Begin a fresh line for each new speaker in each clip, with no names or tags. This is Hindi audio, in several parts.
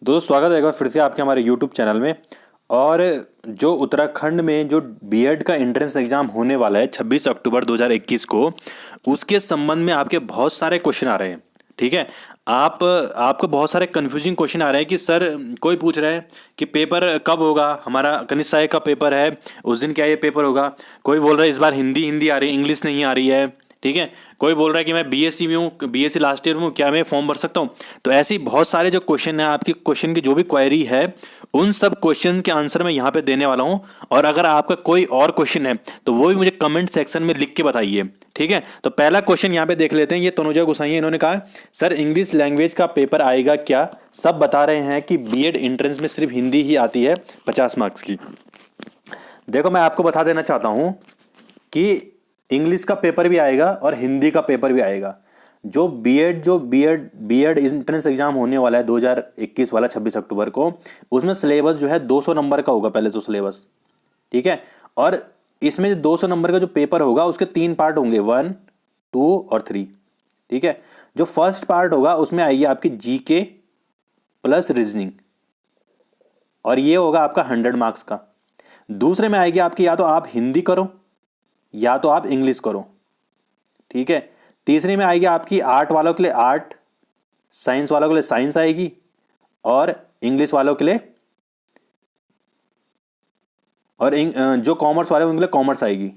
दोस्तों स्वागत है एक बार फिर से आपके हमारे YouTube चैनल में। और जो उत्तराखंड में जो बीएड का एंट्रेंस एग्जाम होने वाला है 26 अक्टूबर 2021 को, उसके संबंध में आपके बहुत सारे क्वेश्चन आ रहे हैं। ठीक है। आपको बहुत सारे कंफ्यूजिंग क्वेश्चन आ रहे हैं कि सर, कोई पूछ रहा है कि पेपर कब होगा, हमारा कनिष्ठ सहायक का पेपर है उस दिन क्या ये पेपर होगा। कोई बोल रहा है इस बार हिंदी हिंदी आ रही है, इंग्लिश नहीं आ रही है। ठीक है। कोई बोल रहा है कि मैं बीएससी में हूँ, बीएससी लास्ट ईयर में हूँ, क्या मैं फॉर्म भर सकता हूँ। तो ऐसे ही बहुत सारे जो क्वेश्चन है, आपकी क्वेश्चन की जो भी क्वेरी है, उन सब क्वेश्चन के आंसर मैं यहाँ पे देने वाला हूँ। और अगर आपका कोई और क्वेश्चन है तो वो भी मुझे कमेंट सेक्शन में लिख के बताइए। ठीक है। तो पहला क्वेश्चन यहाँ पे देख लेते हैं। ये तनुजा गोसाई, इन्होंने कहा सर इंग्लिश लैंग्वेज का पेपर आएगा क्या। सब बता रहे हैं कि बीएड एंट्रेंस में सिर्फ हिंदी ही आती है 50 मार्क्स की। देखो मैं आपको बता देना चाहता हूँ कि इंग्लिश का पेपर भी आएगा और हिंदी का पेपर भी आएगा। जो बीएड एंट्रेंस एग्जाम होने वाला है 2021 वाला 26 अक्टूबर को, उसमें सिलेबस जो है 200 नंबर का होगा पहले तो सिलेबस। ठीक है। और इसमें जो 200 नंबर का जो पेपर होगा उसके 3 पार्ट होंगे, 1, 2 और 3। ठीक है। जो फर्स्ट पार्ट होगा उसमें आएगी आपकी जीके प्लस रीजनिंग, और ये होगा आपका 100 मार्क्स का। दूसरे में आएगी आपकी, या तो आप हिंदी करो या तो आप इंग्लिश करो। ठीक है। तीसरे में आएगी आपकी आर्ट वालों के लिए आर्ट, साइंस वालों के लिए साइंस आएगी, और इंग्लिश वालों के लिए और जो कॉमर्स वाले उनके लिए कॉमर्स आएगी।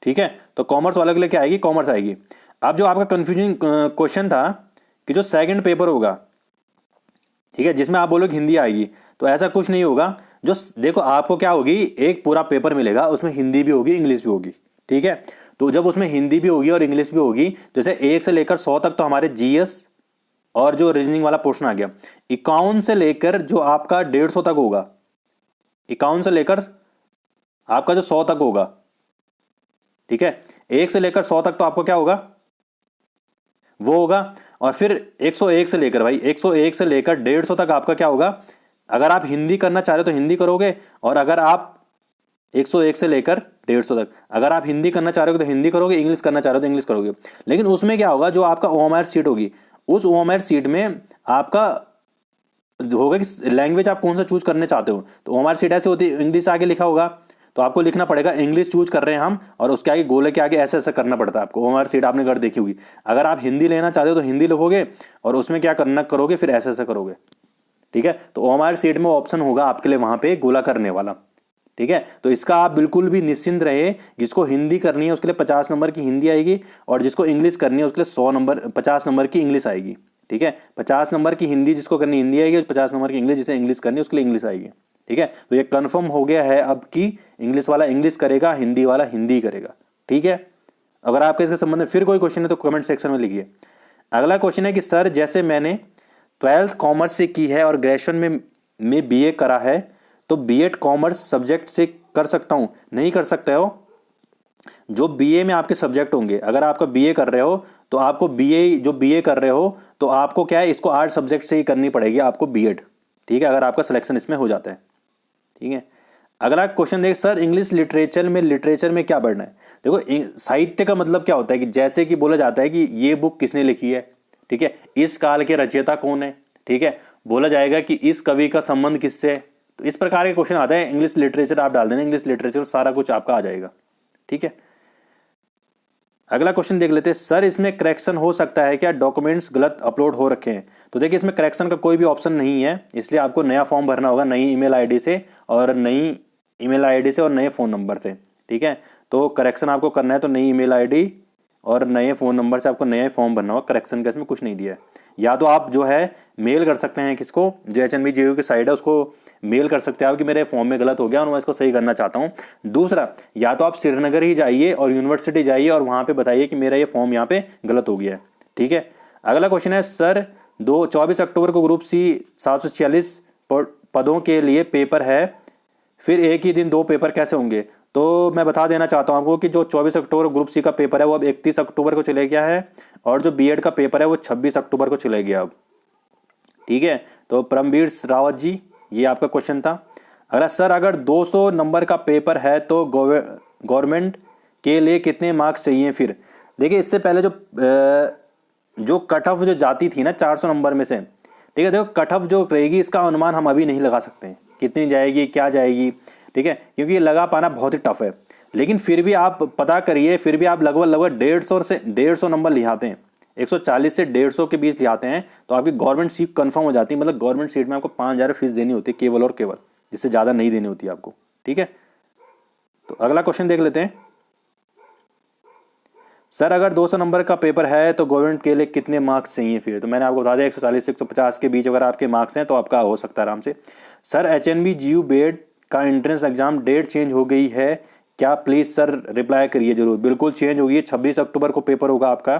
ठीक है। तो कॉमर्स वालों के लिए क्या आएगी, कॉमर्स आएगी। अब जो आपका कंफ्यूजिंग क्वेश्चन था कि जो सेकंड पेपर होगा, ठीक है, जिसमें आप बोलोगे हिंदी आएगी, तो ऐसा कुछ नहीं होगा। देखो आपको क्या होगी, एक पूरा पेपर मिलेगा, उसमें हिंदी भी होगी इंग्लिश भी होगी। ठीक है। तो जब उसमें हिंदी भी होगी और इंग्लिश भी होगी, तो जैसे 1 से लेकर 100 तक तो हमारे जीएस और जो रीजनिंग वाला पोर्शन आ गया। 51 से लेकर जो आपका 150 तक होगा, 51 से लेकर आपका जो 100 तक होगा। ठीक है। 1 से लेकर 100 तक तो आपको क्या होगा, वो होगा। और फिर 101 से लेकर, भाई 101 से लेकर 150 तक आपका क्या होगा। अगर आप हिंदी करना चाह रहे हो तो हिंदी करोगे, और अगर आप 101 से लेकर 150 तक अगर आप हिंदी करना चाह रहे हो तो हिंदी करोगे, इंग्लिश करना चाह रहे हो तो इंग्लिश करोगे। लेकिन उसमें क्या होगा, जो आपका ओएमआर सीट होगी, उस ओएमआर सीट में आपका होगा कि लैंग्वेज आप कौन सा चूज करने चाहते हो। तो ओएमआर सीट ऐसे होती है, इंग्लिश आगे लिखा होगा तो आपको लिखना पड़ेगा इंग्लिश चूज कर रहे हैं हम, और उसके आगे गोले के आगे ऐसे ऐसे करना पड़ता है आपको। ओएमआर सीट आपने घर देखी होगी। अगर आप हिंदी लेना चाहते हो तो हिंदी लिखोगे, और उसमें क्या करना करोगे, फिर ऐसे ऐसे करोगे। ठीक है। तो ओएमआर सीट में ऑप्शन होगा आपके लिए वहां पे गोला करने वाला। ठीक है। तो इसका आप बिल्कुल भी निश्चिंत रहे। जिसको हिंदी करनी है उसके लिए 50 नंबर की हिंदी आएगी, और जिसको इंग्लिश करनी है उसके लिए 50 नंबर की इंग्लिश आएगी। ठीक है। 50 नंबर की हिंदी जिसको करनी हिंदी आएगी, 50 नंबर की इंग्लिश जिसे इंग्लिश करनी है उसके लिए इंग्लिश आएगी। ठीक है। तो ये कंफर्म हो गया है अब कि इंग्लिश वाला इंग्लिश करेगा, हिंदी वाला हिंदी करेगा। ठीक है। अगर आपके इसके संबंध में फिर कोई क्वेश्चन है तो कमेंट सेक्शन में लिखिए। अगला क्वेश्चन है कि सर जैसे मैंने 12th कॉमर्स से की है और ग्रेजुएशन में बीए करा है, तो बीएड कॉमर्स सब्जेक्ट से कर सकता हूं? नहीं कर सकते हो। जो बीए में आपके सब्जेक्ट होंगे, अगर आपका बीए कर रहे हो तो आपको बीए कर रहे हो तो आपको क्या है, इसको 8 सब्जेक्ट से ही करनी पड़ेगी आपको बीएड। ठीक है। अगर आपका सिलेक्शन इसमें हो जाता है। ठीक है। अगला क्वेश्चन देख, सर इंग्लिश लिटरेचर में क्या पढ़ना है। देखो साहित्य का मतलब क्या होता है कि जैसे कि बोला जाता है कि ये बुक किसने लिखी है। ठीक है। इस काल के रचयिता कौन है। ठीक है। बोला जाएगा कि इस कवि का संबंध किससे है। तो इस प्रकार के क्वेश्चन आता है। इंग्लिश लिटरेचर आप डाल देना, इंग्लिश लिटरेचर सारा कुछ आपका आ जाएगा। ठीक है। अगला क्वेश्चन देख लेते हैं, सर इसमें करेक्शन हो सकता है क्या, डॉक्यूमेंट्स गलत अपलोड हो रखे हैं। तो देखिए इसमें करेक्शन का कोई भी ऑप्शन नहीं है, इसलिए आपको नया फॉर्म भरना होगा नई ईमेल आईडी से और नए फ़ोन नंबर से। ठीक है। तो करेक्शन आपको करना है तो नई ईमेल आईडी और नए फ़ोन नंबर से आपको नया फॉर्म भरना होगा। करेक्शन का इसमें कुछ नहीं दिया है। या तो आप जो है मेल कर सकते हैं किसको, जो HNBJU की साइड है उसको मेल कर सकते हैं आप कि मेरे फॉर्म में गलत हो गया और मैं इसको सही करना चाहता हूँ। दूसरा, या तो आप श्रीनगर ही जाइए और यूनिवर्सिटी जाइए और वहाँ पे बताइए कि मेरा ये फॉर्म यहाँ पे गलत हो गया है। ठीक है। अगला क्वेश्चन है, सर 24 अक्टूबर को ग्रुप सी 746 पदों के लिए पेपर है, फिर एक ही दिन 2 पेपर कैसे होंगे। तो मैं बता देना चाहता हूं आपको कि जो 24 अक्टूबर ग्रुप सी का पेपर है वो अब 31 अक्टूबर को चले गया है, और जो बीएड का पेपर है वो 26 अक्टूबर को चले गया अब। ठीक है। तो परमवीर रावत जी, ये आपका क्वेश्चन था। अगला, सर अगर 200 नंबर का पेपर है तो गवर्नमेंट के लिए कितने मार्क्स चाहिए फिर। देखिए इससे पहले जो कट ऑफ जो जाती थी ना 400 नंबर में से, ठीक है। देखो कट ऑफ जो रहेगी इसका अनुमान हम अभी नहीं लगा सकते हैं कितनी जाएगी क्या जाएगी, ठीक है, क्योंकि ये लगा पाना बहुत ही टफ है। लेकिन फिर भी आप पता करिए, फिर भी आप लगभग लगभग 150 नंबर लिहाते हैं, 140 से 150 के बीच लिहाते हैं तो आपकी गवर्नमेंट सीट कंफर्म हो जाती है। मतलब गवर्नमेंट सीट में आपको 5,000 फीस देनी होती है केवल और केवल, इससे ज़्यादा नहीं देनी होती आपको, ठीक है। तो अगला क्वेश्चन देख लेते हैं। सर अगर 200 नंबर का पेपर है तो गवर्नमेंट के लिए कितने मार्क्स चाहिए फिर? तो मैंने आपको बता दिया 140 से 150 के बीच अगर आपके मार्क्स हैं तो आपका हो सकता है आराम से। सर HNB GU BED का एंट्रेंस एग्जाम डेट चेंज हो गई है क्या? प्लीज़ सर रिप्लाई करिए जरूर। बिल्कुल चेंज होगी, 26 अक्टूबर को पेपर होगा आपका,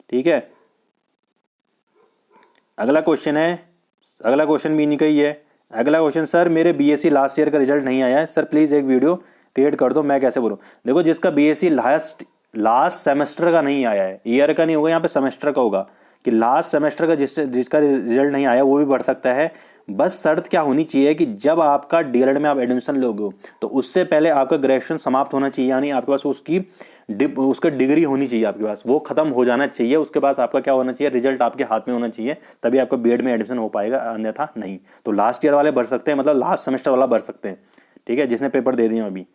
ठीक है। अगला क्वेश्चन है, अगला क्वेश्चन भी इन्हीं का ही है। अगला क्वेश्चन, सर मेरे BSc लास्ट ईयर का रिजल्ट नहीं आया है, सर प्लीज़ एक वीडियो क्रिएट कर दो, मैं कैसे बोलूँ? देखो जिसका BSc लास्ट सेमेस्टर का नहीं आया है, ईयर का नहीं होगा यहाँ पे, सेमेस्टर का होगा, कि लास्ट सेमेस्टर का जिसका रिजल्ट नहीं आया वो भी बढ़ सकता है। बस शर्त क्या होनी चाहिए कि जब आपका DLED में आप एडमिशन लोगे तो उससे पहले आपका ग्रेजुएशन समाप्त होना चाहिए, यानी आपके पास उसका डिग्री होनी चाहिए आपके पास, वो खत्म हो जाना चाहिए। उसके पास आपका क्या होना चाहिए, रिजल्ट आपके हाथ में होना चाहिए, तभी आपका BEd में एडमिशन हो पाएगा, अन्यथा नहीं। तो लास्ट ईयर वाले भर सकते हैं, मतलब लास्ट सेमेस्टर वाला भर सकते हैं, ठीक है, जिसने पेपर दे दिए अभी।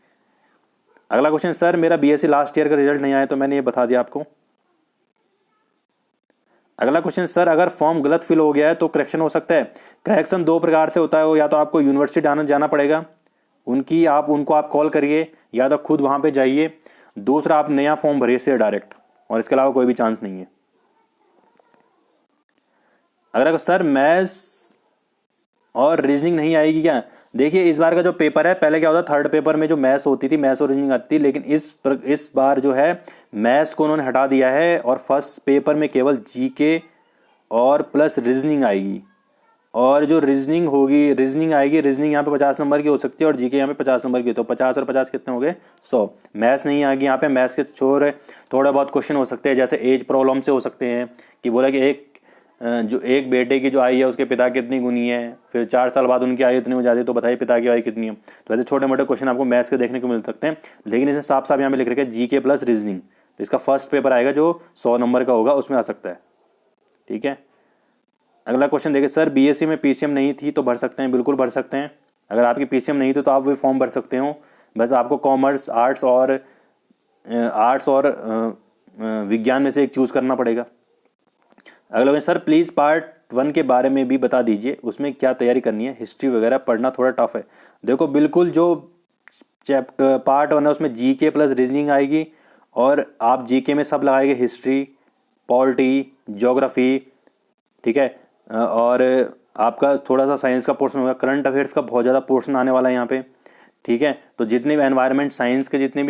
अगला क्वेश्चन, सर मेरा BSc लास्ट ईयर का रिजल्ट नहीं आया, तो मैंने ये बता दिया आपको। अगला क्वेश्चन, सर अगर फॉर्म गलत फिल हो गया है तो करेक्शन हो सकता है? करेक्शन 2 प्रकार से होता है, या तो आपको यूनिवर्सिटी जाना पड़ेगा, उनको आप कॉल करिए, या तो खुद वहां पे जाइए। दूसरा, आप नया फॉर्म भरिए से डायरेक्ट, और इसके अलावा कोई भी चांस नहीं है। अगर सर मैथ्स और रीजनिंग नहीं आएगी क्या? देखिए इस बार का जो पेपर है, पहले क्या होता था, थर्ड पेपर में जो मैथ्स होती थी, मैथ्स और रीजनिंग आती थी, लेकिन इस बार जो है मैथ्स को उन्होंने हटा दिया है और फर्स्ट पेपर में केवल GK और प्लस रीजनिंग आएगी। और जो रीजनिंग होगी, रीजनिंग आएगी, रीजनिंग यहाँ पे 50 नंबर की हो सकती है और GK यहाँ पे 50 नंबर की, तो 50 और 50 कितने हो गए, 100। मैथ्स नहीं आएगी यहाँ पे, मैथ्स के छोड़ थोड़ा बहुत क्वेश्चन हो सकते हैं, जैसे एज प्रॉब्लम से हो सकते हैं, कि बोला कि एक बेटे की जो आयु है उसके पिता कितनी गुनी है, फिर 4 साल बाद उनकी आयु इतनी हो जाती है, तो बताइए पिता की आयु कितनी है। तो ऐसे छोटे मोटे क्वेश्चन आपको मैथ्स के देखने को मिल सकते हैं, लेकिन इसे साफ साफ यहाँ पे लिख रखे GK प्लस रीजनिंग। तो इसका फर्स्ट पेपर आएगा जो 100 नंबर का होगा, उसमें आ सकता है, ठीक है। अगला क्वेश्चन देखिए, सर BSc में PCM नहीं थी तो भर सकते हैं? बिल्कुल भर सकते हैं। अगर आपकी PCM नहीं थी तो आप वो फॉर्म भर सकते हो, बस आपको कॉमर्स, आर्ट्स और विज्ञान में से एक चूज़ करना पड़ेगा। अगला क्वेश्चन, सर प्लीज़ पार्ट 1 के बारे में भी बता दीजिए, उसमें क्या तैयारी करनी है? हिस्ट्री वगैरह पढ़ना थोड़ा टफ है। देखो बिल्कुल जो चैप्टर पार्ट 1 है उसमें GK प्लस रीजनिंग आएगी, और आप GK में सब लगाएंगे, हिस्ट्री, पॉलिटी, ज्योग्राफी, ठीक है, और आपका थोड़ा सा साइंस का पोर्शन होगा, करंट अफेयर्स का बहुत ज़्यादा पोर्शन आने वाला है यहाँ पे, ठीक है। तो जितने भी एनवायरनमेंट साइंस के जितने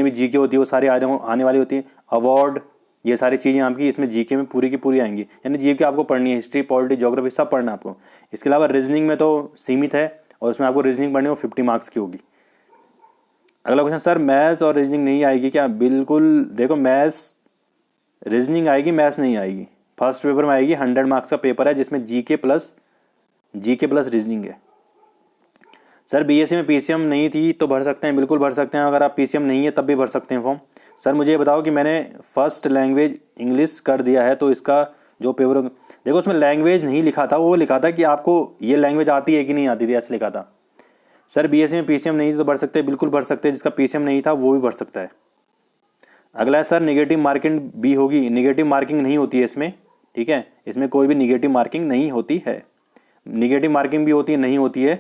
भी GK होती है वो सारी आने वाली होती है। अवार्ड, ये सारी चीज़ें आपकी इसमें GK में पूरी की पूरी आएंगी, यानी GK आपको पढ़नी है, हिस्ट्री, पॉलिटी, ज्योग्राफी सब पढ़ना है आपको। इसके अलावा रीजनिंग में तो सीमित है, और उसमें आपको रीजनिंग पढ़नी हो 50 मार्क्स की होगी। अगला क्वेश्चन, सर मैथ्स और रीजनिंग नहीं आएगी क्या? बिल्कुल, देखो मैथ्स रीजनिंग आएगी, मैथ्स नहीं आएगी। फर्स्ट पेपर में आएगी, 100 मार्क्स का पेपर है जिसमें GK प्लस रीजनिंग है। सर BSc में PCM नहीं थी तो भर सकते हैं? बिल्कुल भर सकते हैं, अगर आप PCM नहीं है तब भी भर सकते हैं फॉर्म। सर मुझे ये बताओ कि मैंने फर्स्ट लैंग्वेज इंग्लिश कर दिया है तो इसका जो पेपर, देखो उसमें लैंग्वेज नहीं लिखा था, वो लिखा था कि आपको ये लैंग्वेज आती है कि नहीं आती थी, ऐसे लिखा था। सर BSc में PCM नहीं थी तो भर सकते हैं? बिल्कुल भर सकते हैं, जिसका PCM नहीं था वो भी भर सकता है। अगला है, सर नेगेटिव मार्किंग भी होगी? नेगेटिव मार्किंग नहीं होती है इसमें, ठीक है, इसमें कोई भी नेगेटिव मार्किंग नहीं होती है। नेगेटिव मार्किंग भी होती है, नहीं होती है,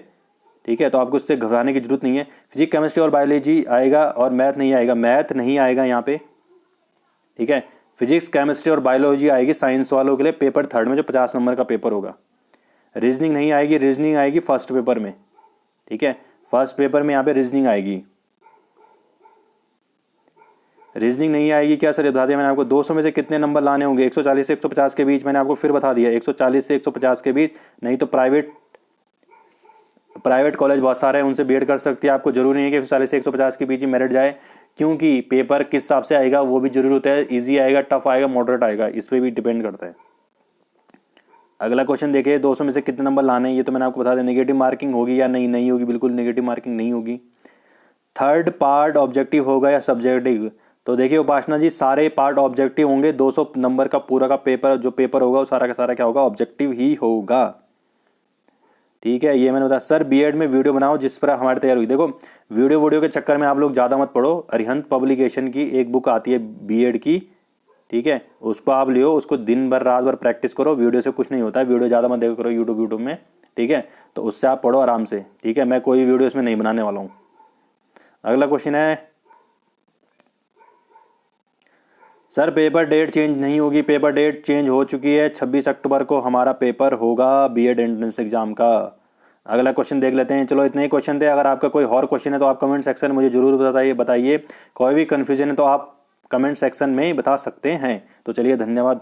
ठीक है, तो आपको उससे घबराने की जरूरत नहीं है। फिजिक्स, केमिस्ट्री और बायोलॉजी आएगा और मैथ नहीं आएगा, मैथ नहीं आएगा यहाँ पे, ठीक है। फिजिक्स, केमिस्ट्री और बायोलॉजी आएगी साइंस वालों के लिए पेपर 3 में, जो 50 नंबर का पेपर होगा। रीजनिंग नहीं आएगी, रीजनिंग आएगी फर्स्ट पेपर में, ठीक है, फर्स्ट पेपर में यहाँ पे रीजनिंग आएगी। रीजनिंग नहीं आएगी क्या? सर बता दिया मैंने आपको। 200 में से कितने नंबर लाने होंगे? 140 से 150 के बीच, मैंने आपको फिर बता दिया, 140 से 150 के बीच। नहीं तो प्राइवेट कॉलेज बहुत सारे हैं, उनसे BEd कर सकती है। आपको जरूरी नहीं है कि 140 से 150 के बीच ही मेरिट जाए, क्योंकि पेपर किस हिसाब से आएगा वो भी जरूरी होता है, ईजी आएगा, टफ आएगा, मॉडरेट आएगा, इस पर भी डिपेंड करता है। अगला क्वेश्चन देखिए, 200 में से कितने नंबर लाने हैं, ये तो मैंने आपको बता दिया। नेगेटिव मार्किंग होगी या नहीं? नहीं होगी, बिल्कुल नेगेटिव मार्किंग नहीं होगी। थर्ड पार्ट ऑब्जेक्टिव होगा या सब्जेक्टिव? तो देखिए उपासना जी, सारे पार्ट ऑब्जेक्टिव होंगे। 200 नंबर का पूरा का पेपर जो पेपर होगा वो सारा का सारा क्या होगा, ऑब्जेक्टिव ही होगा। ठीक है, ये मैंने बताया। सर बीएड में वीडियो बनाओ जिस पर हमारी तैयार हुई। देखो वीडियो के चक्कर में आप लोग ज़्यादा मत पढ़ो। अरिहंत पब्लिकेशन की एक बुक आती है बीएड की, ठीक है, उसको आप लियो, उसको दिन भर रात भर प्रैक्टिस करो। वीडियो से कुछ नहीं होता है, वीडियो ज़्यादा मत देखो करो यूट्यूब में, ठीक है, तो उससे आप पढ़ो आराम से। ठीक है, मैं कोई वीडियो इसमें नहीं बनाने वाला हूँ। अगला क्वेश्चन है, सर पेपर डेट चेंज नहीं होगी। पेपर डेट चेंज हो चुकी है, 26 अक्टूबर को हमारा पेपर होगा बीएड एंट्रेंस एग्जाम का। अगला क्वेश्चन देख लेते हैं। चलो इतने ही क्वेश्चन थे। अगर आपका कोई और क्वेश्चन है तो आप कमेंट सेक्शन में मुझे जरूर बताइए। कोई भी कन्फ्यूजन है तो आप कमेंट सेक्शन में ही बता सकते हैं। तो चलिए, धन्यवाद।